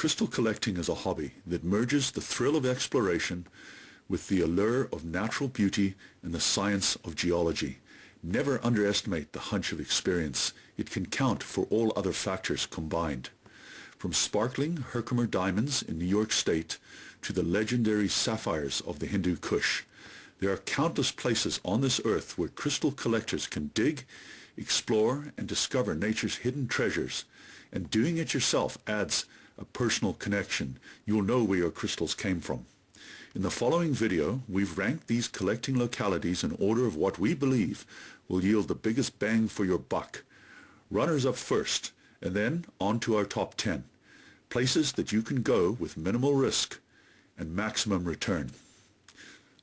Crystal collecting is a hobby that merges the thrill of exploration with the allure of natural beauty and the science of geology. Never underestimate the hunch of experience. It can count for all other factors combined. From sparkling Herkimer diamonds in New York State to the legendary sapphires of the Hindu Kush, there are countless places on this earth where crystal collectors can dig, explore, and discover nature's hidden treasures. And doing it yourself adds a personal connection. You'll know where your crystals came from. In the following video, we've ranked these collecting localities in order of what we believe will yield the biggest bang for your buck. Runners up first, and then on to our top 10. Places that you can go with minimal risk and maximum return.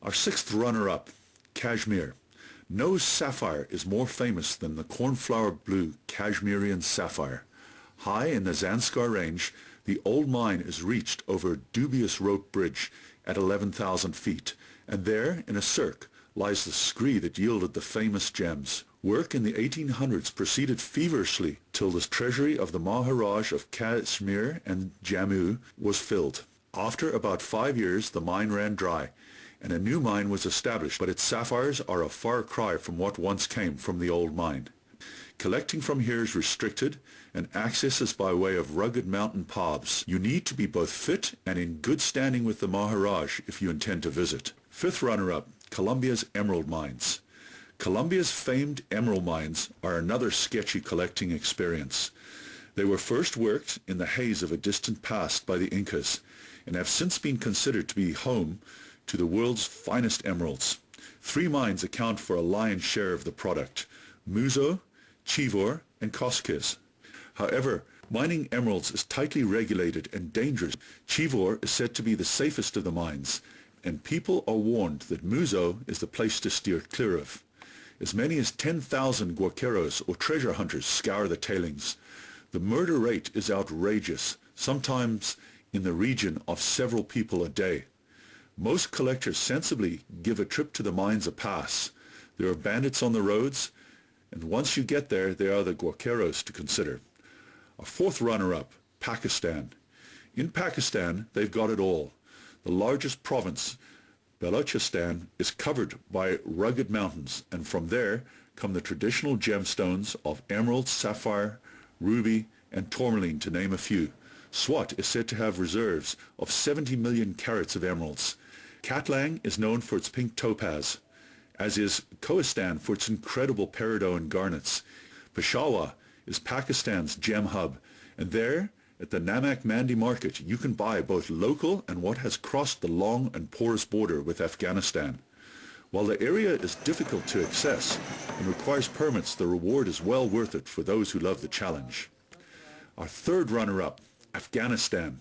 Our sixth runner-up, Kashmir. No sapphire is more famous than the cornflower blue Kashmirian sapphire. High in the Zanskar range, the old mine is reached over a dubious rope bridge at 11,000 feet, and there, in a cirque, lies the scree that yielded the famous gems. Work in the 1800s proceeded feverishly till the treasury of the Maharaj of Kashmir and Jammu was filled. After about 5 years, the mine ran dry, and a new mine was established, but its sapphires are a far cry from what once came from the old mine. Collecting from here is restricted, and access is by way of rugged mountain paths. You need to be both fit and in good standing with the Maharaj if you intend to visit. Fifth runner-up, Colombia's emerald mines. Colombia's famed emerald mines are another sketchy collecting experience. They were first worked in the haze of a distant past by the Incas, and have since been considered to be home to the world's finest emeralds. 3 mines account for a lion's share of the product: Muzo, Chivor, and Cosquiz. However, mining emeralds is tightly regulated and dangerous. Chivor is said to be the safest of the mines, and people are warned that Muzo is the place to steer clear of. As many as 10,000 guaqueros or treasure hunters scour the tailings. The murder rate is outrageous, sometimes in the region of several people a day. Most collectors sensibly give a trip to the mines a pass. There are bandits on the roads, and once you get there, there are the guaqueros to consider. Our fourth runner-up, Pakistan. In Pakistan, they've got it all. The largest province, Balochistan, is covered by rugged mountains, and from there come the traditional gemstones of emerald, sapphire, ruby, and tourmaline, to name a few. Swat is said to have reserves of 70 million carats of emeralds. Katlang is known for its pink topaz, as is Kohistan for its incredible peridot and garnets. Peshawar is Pakistan's gem hub, and there, at the Namak Mandi market, you can buy both local and what has crossed the long and porous border with Afghanistan. While the area is difficult to access and requires permits, the reward is well worth it for those who love the challenge. Our third runner-up, Afghanistan.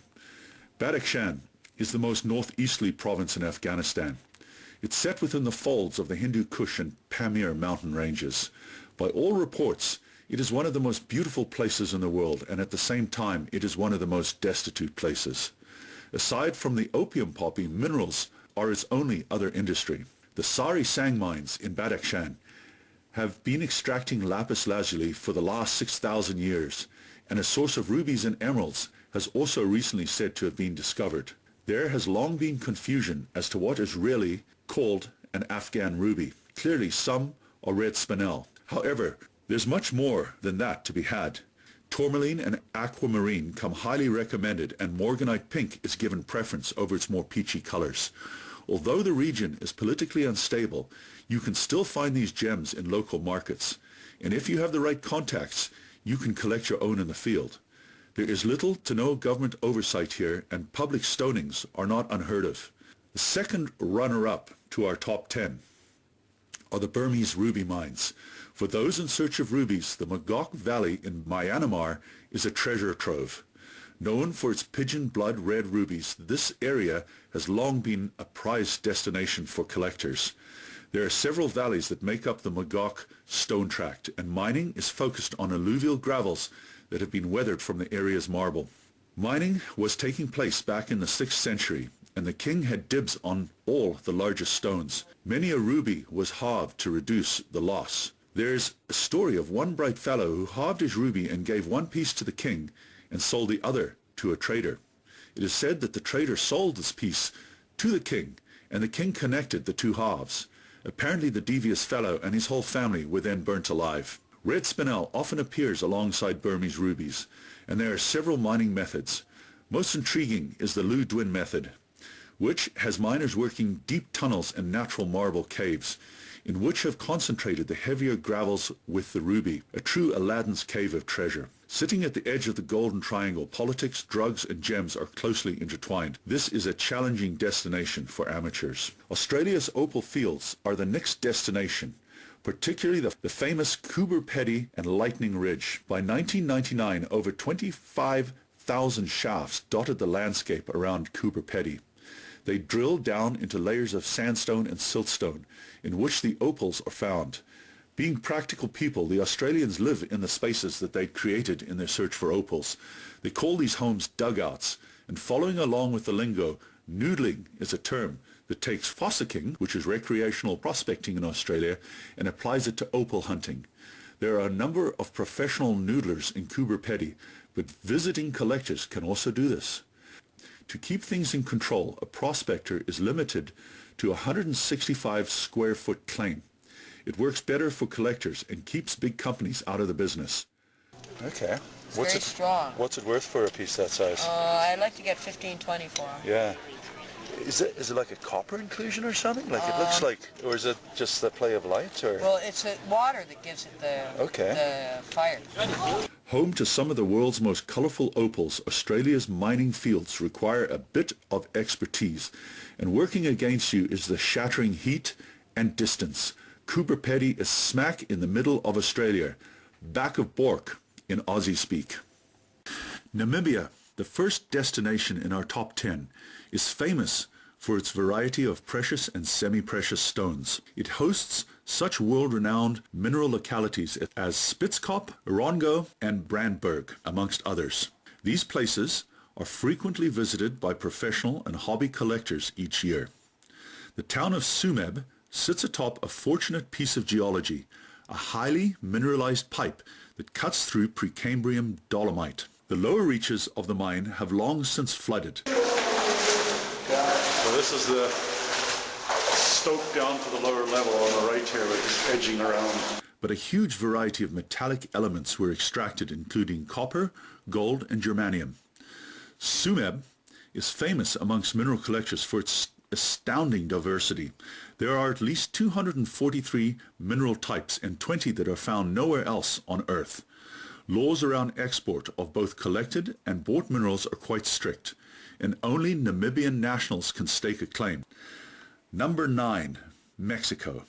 Badakhshan is the most northeasterly province in Afghanistan. It's set within the folds of the Hindu Kush and Pamir mountain ranges. By all reports, it is one of the most beautiful places in the world, and at the same time, it is one of the most destitute places. Aside from the opium poppy, minerals are its only other industry. The Sari Sang mines in Badakhshan have been extracting lapis lazuli for the last 6,000 years, and a source of rubies and emeralds has also recently said to have been discovered. There has long been confusion as to what is really called an Afghan ruby. Clearly some are red spinel. However, there's much more than that to be had. Tourmaline and aquamarine come highly recommended, and morganite pink is given preference over its more peachy colors. Although the region is politically unstable, you can still find these gems in local markets, and if you have the right contacts, you can collect your own in the field. There is little to no government oversight here, and public stonings are not unheard of. The second runner-up to our top 10 are the Burmese ruby mines. For those in search of rubies, the Magok Valley in Myanmar is a treasure trove. Known for its pigeon blood red rubies, this area has long been a prized destination for collectors. There are several valleys that make up the Magok stone tract, and mining is focused on alluvial gravels that have been weathered from the area's marble. Mining was taking place back in the 6th century, and the king had dibs on all the largest stones. Many a ruby was halved to reduce the loss. There's a story of one bright fellow who halved his ruby and gave one piece to the king and sold the other to a trader. It is said that the trader sold this piece to the king, and the king connected the two halves. Apparently the devious fellow and his whole family were then burnt alive. Red spinel often appears alongside Burmese rubies, and there are several mining methods. Most intriguing is the Lu Duin method, which has miners working deep tunnels and natural marble caves, in which have concentrated the heavier gravels with the ruby, a true Aladdin's cave of treasure. Sitting at the edge of the Golden Triangle, politics, drugs and gems are closely intertwined. This is a challenging destination for amateurs. Australia's opal fields are the next destination, particularly the famous Coober Pedy and Lightning Ridge. By 1999, over 25,000 shafts dotted the landscape around Coober Pedy. They drill down into layers of sandstone and siltstone, in which the opals are found. Being practical people, the Australians live in the spaces that they created in their search for opals. They call these homes dugouts, and following along with the lingo, noodling is a term that takes fossicking, which is recreational prospecting in Australia, and applies it to opal hunting. There are a number of professional noodlers in Coober Pedy, but visiting collectors can also do this. To keep things in control, a prospector is limited to a 165 square foot claim. It works better for collectors and keeps big companies out of the business. Okay. It's very strong. What's it worth for a piece that size? I'd like to get 15-20 for it. Yeah. Is it like a copper inclusion or something? Like it looks like, or is it just the play of light? Or? Well, it's the water that gives it the fire. Home to some of the world's most colorful opals, Australia's mining fields require a bit of expertise, and working against you is the shattering heat and distance. Coober Pedy is smack in the middle of Australia, back of Bork in Aussie speak. Namibia, the first destination in our top 10, is famous for its variety of precious and semi-precious stones. It hosts such world-renowned mineral localities as Spitzkop, Rongo, and Brandberg, amongst others. These places are frequently visited by professional and hobby collectors each year. The town of Tsumeb sits atop a fortunate piece of geology, a highly mineralized pipe that cuts through Precambrian dolomite. The lower reaches of the mine have long since flooded. So this is the stope down to the lower level on the right here, we're just edging around. But a huge variety of metallic elements were extracted, including copper, gold, and germanium. Tsumeb is famous amongst mineral collectors for its astounding diversity. There are at least 243 mineral types and 20 that are found nowhere else on Earth. Laws around export of both collected and bought minerals are quite strict, and only Namibian nationals can stake a claim. Number 9, Mexico.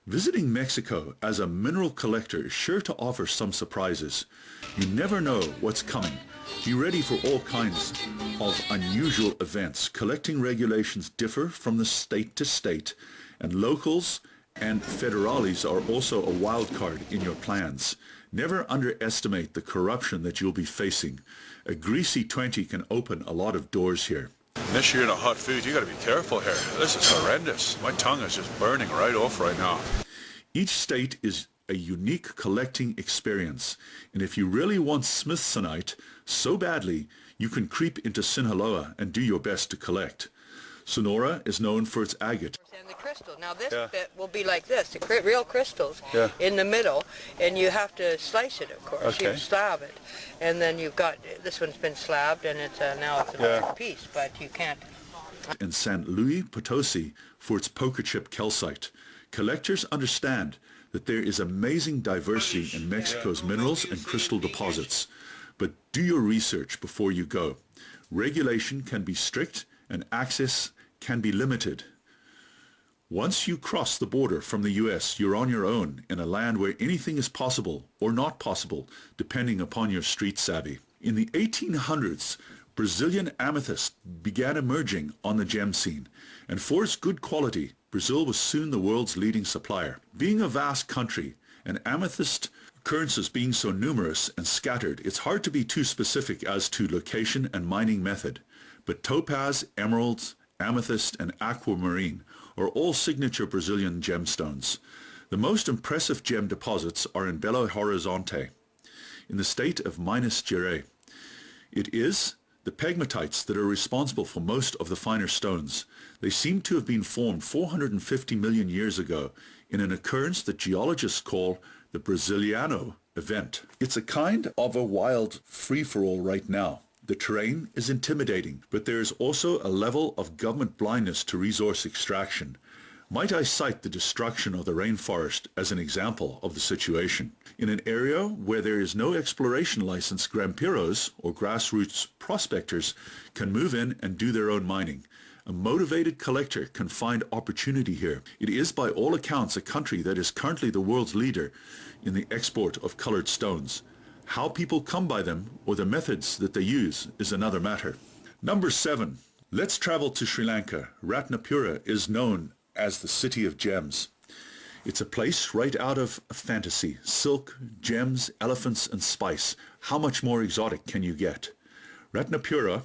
Visiting Mexico as a mineral collector is sure to offer some surprises. You never know what's coming. Be ready for all kinds of unusual events. Collecting regulations differ from the state to state, and locals and federales are also a wild card in your plans. Never underestimate the corruption that you'll be facing. A greasy 20 can open a lot of doors here. Unless you're in a hot food, you got to be careful here. This is horrendous. My tongue is just burning right off right now. Each state is a unique collecting experience, and if you really want Smithsonite so badly, you can creep into Sinaloa and do your best to collect. Sonora is known for its agate. And the crystal. Now this bit will be like this, the real crystals in the middle, and you have to slice it, of course. Okay. You slab it, and then you've got, this one's been slabbed, and it's now it's another piece, but you can't. In San Luis Potosi for its poker chip calcite. Collectors understand that there is amazing diversity in Mexico's minerals and crystal deposits, but do your research before you go. Regulation can be strict and access can be limited. Once you cross the border from the US, you're on your own in a land where anything is possible or not possible, depending upon your street savvy. In the 1800s, Brazilian amethyst began emerging on the gem scene, and for its good quality, Brazil was soon the world's leading supplier. Being a vast country, and amethyst occurrences being so numerous and scattered, it's hard to be too specific as to location and mining method. But topaz, emeralds, amethyst, and aquamarine are all signature Brazilian gemstones. The most impressive gem deposits are in Belo Horizonte, in the state of Minas Gerais. It is the pegmatites that are responsible for most of the finer stones. They seem to have been formed 450 million years ago in an occurrence that geologists call the Brasiliano event. It's a kind of a wild free-for-all right now. The terrain is intimidating, but there is also a level of government blindness to resource extraction. Might I cite the destruction of the rainforest as an example of the situation? In an area where there is no exploration license, grampiros, or grassroots prospectors, can move in and do their own mining. A motivated collector can find opportunity here. It is by all accounts a country that is currently the world's leader in the export of colored stones. How people come by them or the methods that they use is another matter. Number 7. Let's travel to Sri Lanka. Ratnapura is known as the City of Gems. It's a place right out of a fantasy. Silk, gems, elephants, and spice. How much more exotic can you get? Ratnapura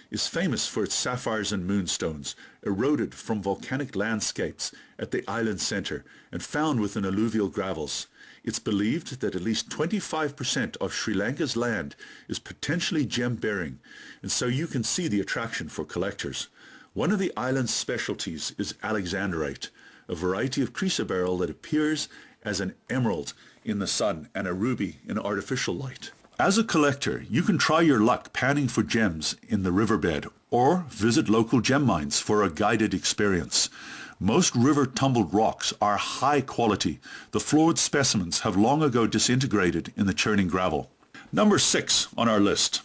is famous for its sapphires and moonstones, eroded from volcanic landscapes at the island center and found within alluvial gravels. It's believed that at least 25% of Sri Lanka's land is potentially gem-bearing, and so you can see the attraction for collectors. One of the island's specialties is alexandrite, a variety of chrysoberyl that appears as an emerald in the sun and a ruby in artificial light. As a collector, you can try your luck panning for gems in the riverbed or visit local gem mines for a guided experience. Most river-tumbled rocks are high quality. The floored specimens have long ago disintegrated in the churning gravel. Number 6 on our list.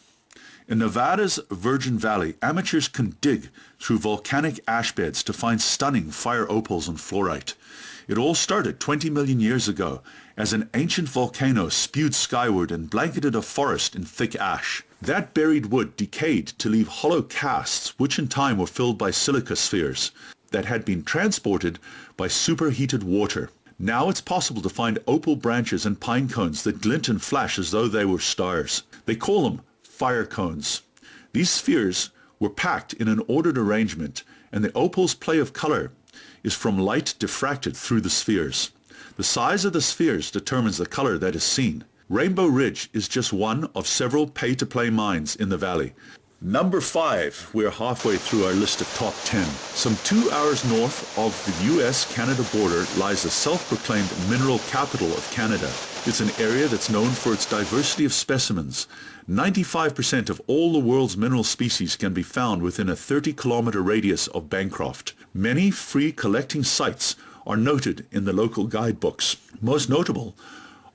In Nevada's Virgin Valley, amateurs can dig through volcanic ash beds to find stunning fire opals and fluorite. It all started 20 million years ago as an ancient volcano spewed skyward and blanketed a forest in thick ash. That buried wood decayed to leave hollow casts, which in time were filled by silica spheres that had been transported by superheated water. Now it's possible to find opal branches and pine cones that glint and flash as though they were stars. They call them fire cones. These spheres were packed in an ordered arrangement, and the opal's play of color is from light diffracted through the spheres. The size of the spheres determines the color that is seen. Rainbow Ridge is just one of several pay-to-play mines in the valley. Number 5, we're halfway through our list of top 10. Some 2 hours north of the US-Canada border lies the self-proclaimed mineral capital of Canada. It's an area that's known for its diversity of specimens. 95% of all the world's mineral species can be found within a 30-kilometer radius of Bancroft. Many free collecting sites are noted in the local guidebooks. Most notable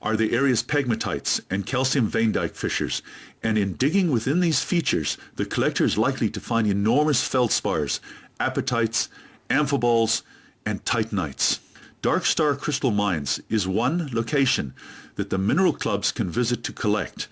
are the area's pegmatites and calcium vein dyke fissures, and in digging within these features, the collector is likely to find enormous feldspars, apatites, amphiboles, and titanites. Dark Star Crystal Mines is one location that the mineral clubs can visit to collect,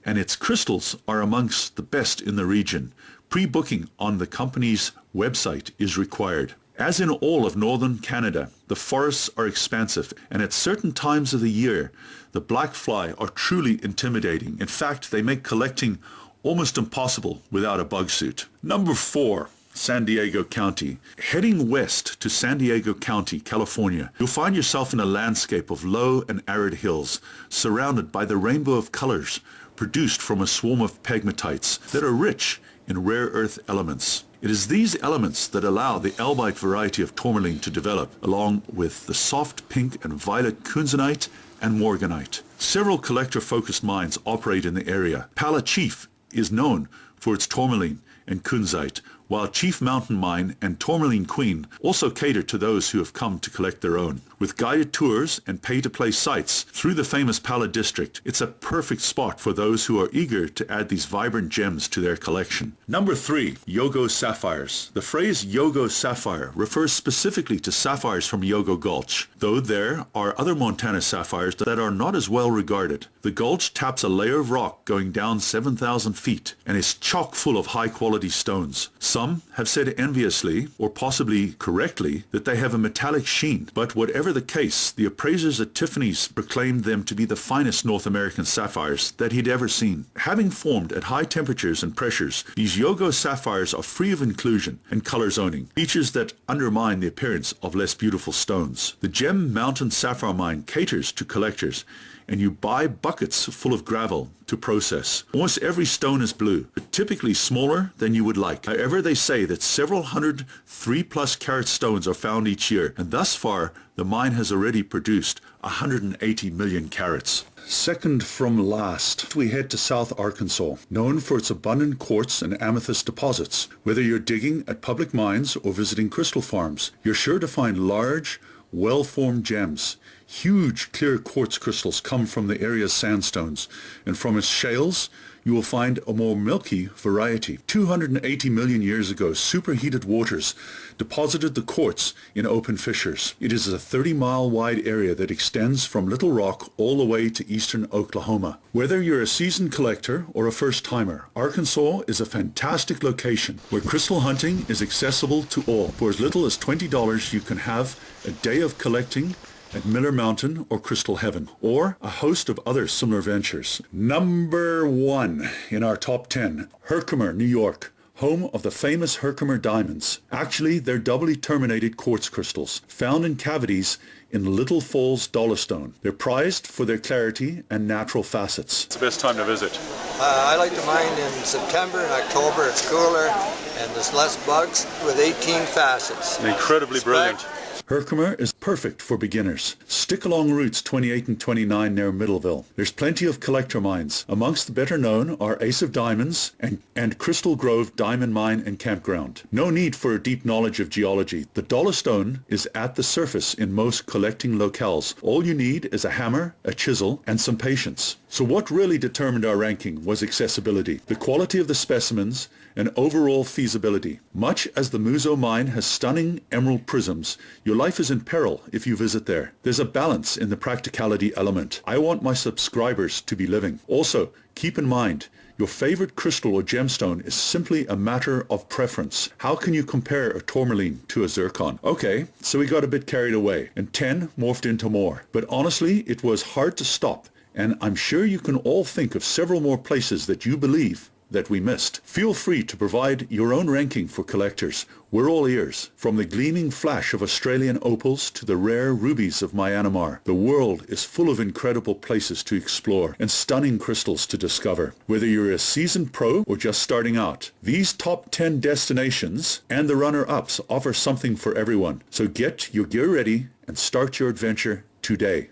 and its crystals are amongst the best in the region. Pre-booking on the company's website is required. As in all of northern Canada, the forests are expansive, and at certain times of the year, the black fly are truly intimidating. In fact, they make collecting almost impossible without a bug suit. Number 4, San Diego County. Heading west to San Diego County, California, you'll find yourself in a landscape of low and arid hills, surrounded by the rainbow of colors produced from a swarm of pegmatites that are rich in rare earth elements. It is these elements that allow the elbite variety of tourmaline to develop, along with the soft pink and violet kunzanite and morganite. Several collector-focused mines operate in the area. Pala Chief is known for its tourmaline and kunzite, while Chief Mountain Mine and Tourmaline Queen also cater to those who have come to collect their own. With guided tours and pay-to-play sites through the famous Pala district, it's a perfect spot for those who are eager to add these vibrant gems to their collection. Number 3, Yogo sapphires. The phrase Yogo sapphire refers specifically to sapphires from Yogo Gulch, though there are other Montana sapphires that are not as well regarded. The gulch taps a layer of rock going down 7,000 feet and is chock full of high-quality stones. Some have said enviously, or possibly correctly, that they have a metallic sheen, but whatever the case, the appraisers at Tiffany's proclaimed them to be the finest North American sapphires that he'd ever seen. Having formed at high temperatures and pressures, these Yogo sapphires are free of inclusion and color zoning, features that undermine the appearance of less beautiful stones. The Gem Mountain Sapphire Mine caters to collectors, and you buy buckets full of gravel to process. Almost every stone is blue, but typically smaller than you would like. However, they say that several hundred 3+ carat stones are found each year, and thus far the mine has already produced 180 million carats. Second from last, we head to South Arkansas, known for its abundant quartz and amethyst deposits. Whether you're digging at public mines or visiting crystal farms, you're sure to find large, well-formed gems. Huge clear quartz crystals come from the area's sandstones, and from its shales you will find a more milky variety. 280 million years ago, superheated waters deposited the quartz in open fissures. It is a 30-mile wide area that extends from Little Rock all the way to eastern Oklahoma. Whether you're a seasoned collector or a first-timer, Arkansas is a fantastic location where crystal hunting is accessible to all. For as little as $20, you can have a day of collecting at Miller Mountain or Crystal Heaven, or a host of other similar ventures. Number 1 in our top 10, Herkimer, New York, home of the famous Herkimer diamonds. Actually, they're doubly terminated quartz crystals found in cavities in Little Falls Dolostone. They're prized for their clarity and natural facets. It's the best time to visit. I like to mine in September and October. It's cooler and there's less bugs with 18 facets. Incredibly brilliant. Herkimer is perfect for beginners. Stick along routes 28 and 29 near Middleville. There's plenty of collector mines. Amongst the better known are Ace of Diamonds and Crystal Grove Diamond Mine and Campground. No need for a deep knowledge of geology. The Dolostone is at the surface in most collecting locales. All you need is a hammer, a chisel, and some patience. So what really determined our ranking was accessibility, the quality of the specimens, and overall feasibility. Much as the Muzo mine has stunning emerald prisms, your life is in peril if you visit there. There's a balance in the practicality element. I want my subscribers to be living. Also, keep in mind, your favorite crystal or gemstone is simply a matter of preference. How can you compare a tourmaline to a zircon? Okay, so we got a bit carried away, and 10 morphed into more. But honestly, it was hard to stop, and I'm sure you can all think of several more places that you believe that we missed. Feel free to provide your own ranking for collectors. We're all ears. From the gleaming flash of Australian opals to the rare rubies of Myanmar, the world is full of incredible places to explore and stunning crystals to discover. Whether you're a seasoned pro or just starting out, these top 10 destinations and the runner-ups offer something for everyone. So get your gear ready and start your adventure today.